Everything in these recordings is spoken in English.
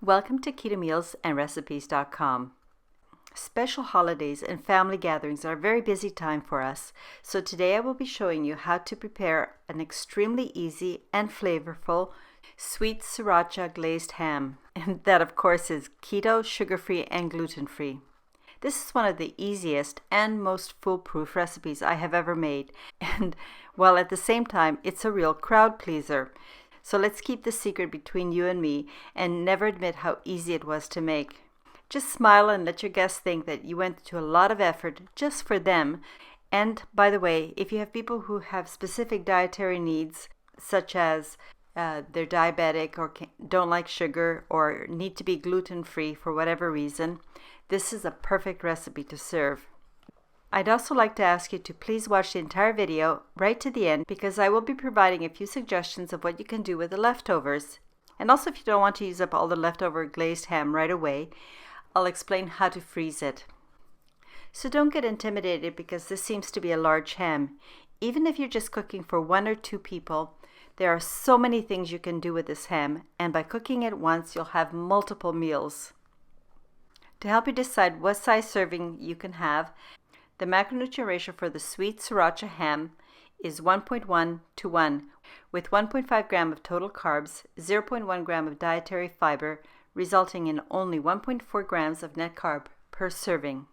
Welcome to KetoMealsAndRecipes.com. Special holidays and family gatherings are a very busy time for us, so today I will be showing you how to prepare an extremely easy and flavorful sweet sriracha glazed ham. And that, of course, is keto, sugar-free, and gluten-free. This is one of the easiest and most foolproof recipes I have ever made, and while at the same time it's a real crowd pleaser. So let's keep the secret between you and me and never admit how easy it was to make. Just smile and let your guests think that you went to a lot of effort just for them. And by the way, if you have people who have specific dietary needs, such as they're diabetic or don't like sugar or need to be gluten-free for whatever reason, this is a perfect recipe to serve. I'd also like to ask you to please watch the entire video right to the end because I will be providing a few suggestions of what you can do with the leftovers. And also, if you don't want to use up all the leftover glazed ham right away, I'll explain how to freeze it. So don't get intimidated because this seems to be a large ham. Even if you're just cooking for 1 or 2 people, there are so many things you can do with this ham, and by cooking it once, you'll have multiple meals. To help you decide what size serving you can have, the macronutrient ratio for the sweet sriracha ham is 1.1 to 1, with 1.5 gram of total carbs, 0.1 gram of dietary fiber, resulting in only 1.4 grams of net carb per serving.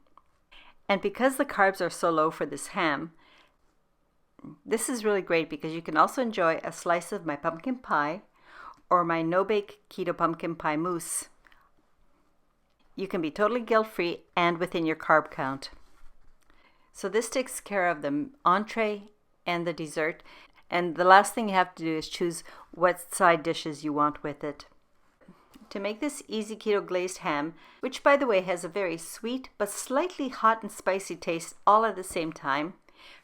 And because the carbs are so low for this ham, this is really great because you can also enjoy a slice of my pumpkin pie or my no-bake keto pumpkin pie mousse. You can be totally guilt-free and within your carb count. So this takes care of the entree and the dessert. And the last thing you have to do is choose what side dishes you want with it. To make this easy keto glazed ham, which by the way has a very sweet but slightly hot and spicy taste all at the same time,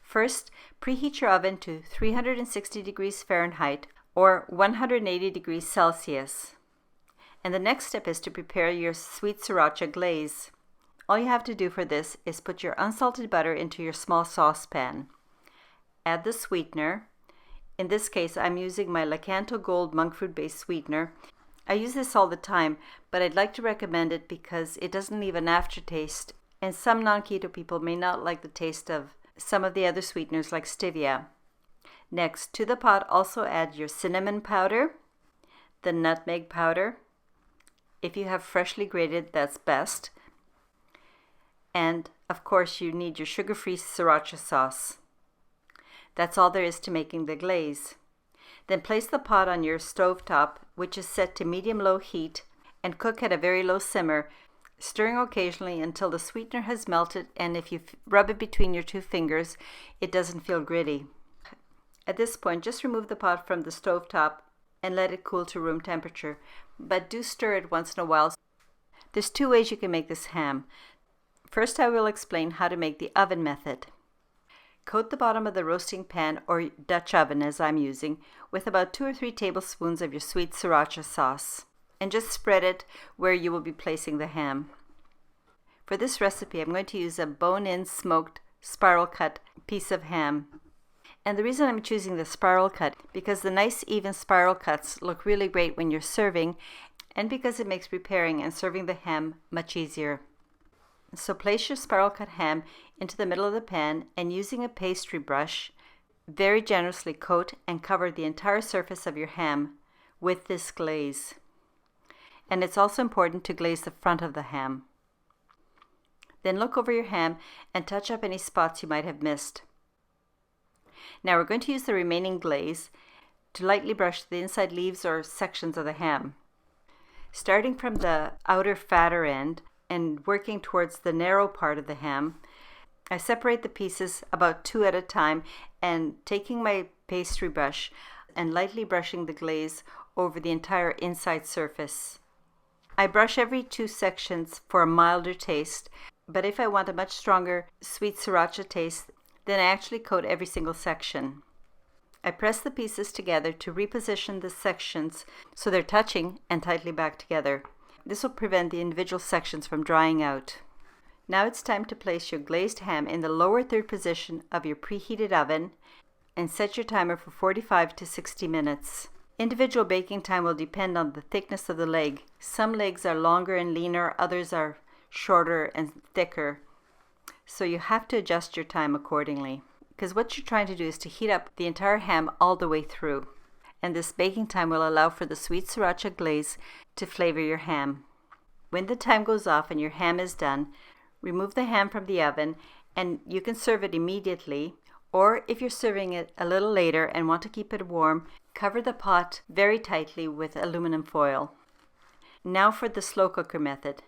first preheat your oven to 360 degrees Fahrenheit or 180 degrees Celsius. And the next step is to prepare your sweet sriracha glaze. All you have to do for this is put your unsalted butter into your small saucepan. Add the sweetener. In this case, I'm using my Lakanto Gold monk fruit based sweetener. I use this all the time, but I'd like to recommend it because it doesn't leave an aftertaste, and some non-keto people may not like the taste of some of the other sweeteners like stevia. Next, to the pot also add your cinnamon powder, the nutmeg powder. If you have freshly grated, that's best. And, of course, you need your sugar-free sriracha sauce. That's all there is to making the glaze. Then place the pot on your stove top, which is set to medium-low heat, and cook at a very low simmer, stirring occasionally until the sweetener has melted, and if you rub it between your 2 fingers, it doesn't feel gritty. At this point, just remove the pot from the stove top and let it cool to room temperature, but do stir it once in a while. There's 2 ways you can make this ham. First, I will explain how to make the oven method. Coat the bottom of the roasting pan, or Dutch oven as I'm using, with about 2 or 3 tablespoons of your sweet sriracha sauce, and just spread it where you will be placing the ham. For this recipe, I'm going to use a bone-in smoked spiral cut piece of ham. And the reason I'm choosing the spiral cut, because the nice even spiral cuts look really great when you're serving, and because it makes preparing and serving the ham much easier. So place your spiral cut ham into the middle of the pan and using a pastry brush, very generously coat and cover the entire surface of your ham with this glaze. And it's also important to glaze the front of the ham. Then look over your ham and touch up any spots you might have missed. Now we're going to use the remaining glaze to lightly brush the inside leaves or sections of the ham. Starting from the outer fatter end, and working towards the narrow part of the ham, I separate the pieces about 2 at a time and taking my pastry brush and lightly brushing the glaze over the entire inside surface. I brush every 2 sections for a milder taste, but if I want a much stronger sweet sriracha taste, then I actually coat every single section. I press the pieces together to reposition the sections so they're touching and tightly back together. This will prevent the individual sections from drying out. Now it's time to place your glazed ham in the lower third position of your preheated oven and set your timer for 45 to 60 minutes. Individual baking time will depend on the thickness of the leg. Some legs are longer and leaner, others are shorter and thicker. So you have to adjust your time accordingly, because what you're trying to do is to heat up the entire ham all the way through. And this baking time will allow for the sweet sriracha glaze to flavor your ham. When the time goes off and your ham is done, remove the ham from the oven and you can serve it immediately, or if you're serving it a little later and want to keep it warm, cover the pot very tightly with aluminum foil. Now for the slow cooker method.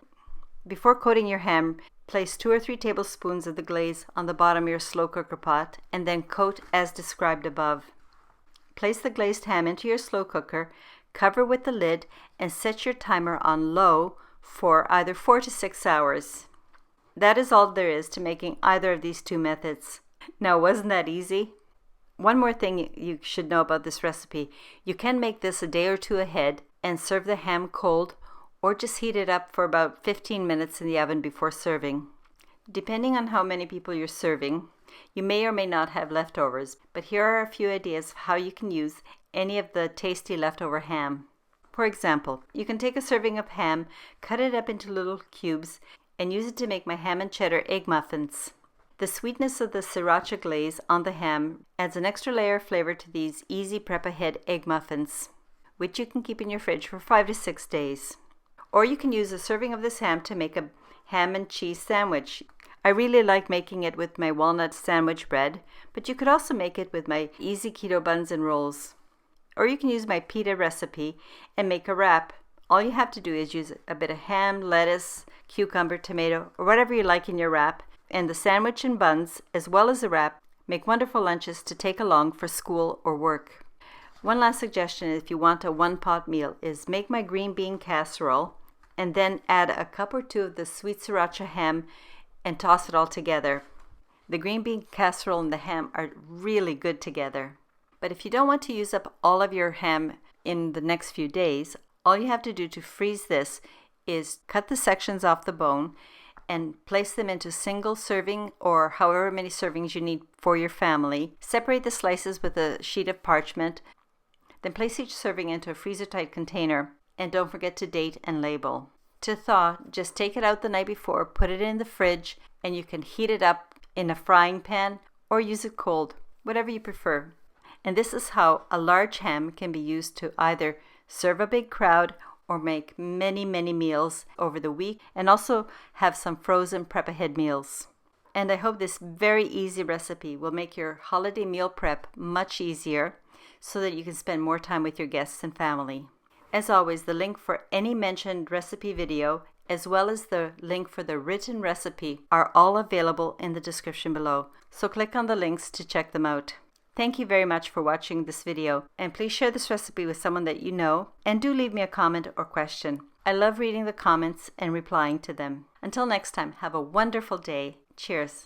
Before coating your ham, place 2 or 3 tablespoons of the glaze on the bottom of your slow cooker pot and then coat as described above. Place the glazed ham into your slow cooker, cover with the lid, and set your timer on low for either 4 to 6 hours. That is all there is to making either of these two methods. Now, wasn't that easy? One more thing you should know about this recipe. You can make this a day or two ahead and serve the ham cold, or just heat it up for about 15 minutes in the oven before serving. Depending on how many people you're serving, you may or may not have leftovers, but here are a few ideas of how you can use any of the tasty leftover ham. For example, you can take a serving of ham, cut it up into little cubes, and use it to make my ham and cheddar egg muffins. The sweetness of the sriracha glaze on the ham adds an extra layer of flavor to these easy prep ahead egg muffins, which you can keep in your fridge for 5 to 6 days. Or you can use a serving of this ham to make a ham and cheese sandwich. I really like making it with my walnut sandwich bread, but you could also make it with my easy keto buns and rolls. Or you can use my pita recipe and make a wrap. All you have to do is use a bit of ham, lettuce, cucumber, tomato, or whatever you like in your wrap, and the sandwich and buns, as well as the wrap, make wonderful lunches to take along for school or work. One last suggestion if you want a one-pot meal is make my green bean casserole and then add a cup or 2 of the sweet sriracha ham and toss it all together. The green bean casserole and the ham are really good together. But if you don't want to use up all of your ham in the next few days, all you have to do to freeze this is cut the sections off the bone and place them into single serving or however many servings you need for your family. Separate the slices with a sheet of parchment. Then place each serving into a freezer-tight container and don't forget to date and label. To thaw, just take it out the night before, put it in the fridge, and you can heat it up in a frying pan or use it cold, whatever you prefer. And this is how a large ham can be used to either serve a big crowd or make many, many meals over the week and also have some frozen prep ahead meals. And I hope this very easy recipe will make your holiday meal prep much easier so that you can spend more time with your guests and family. As always, the link for any mentioned recipe video as well as the link for the written recipe are all available in the description below. So click on the links to check them out. Thank you very much for watching this video, and please share this recipe with someone that you know, and do leave me a comment or question. I love reading the comments and replying to them. Until next time, have a wonderful day. Cheers.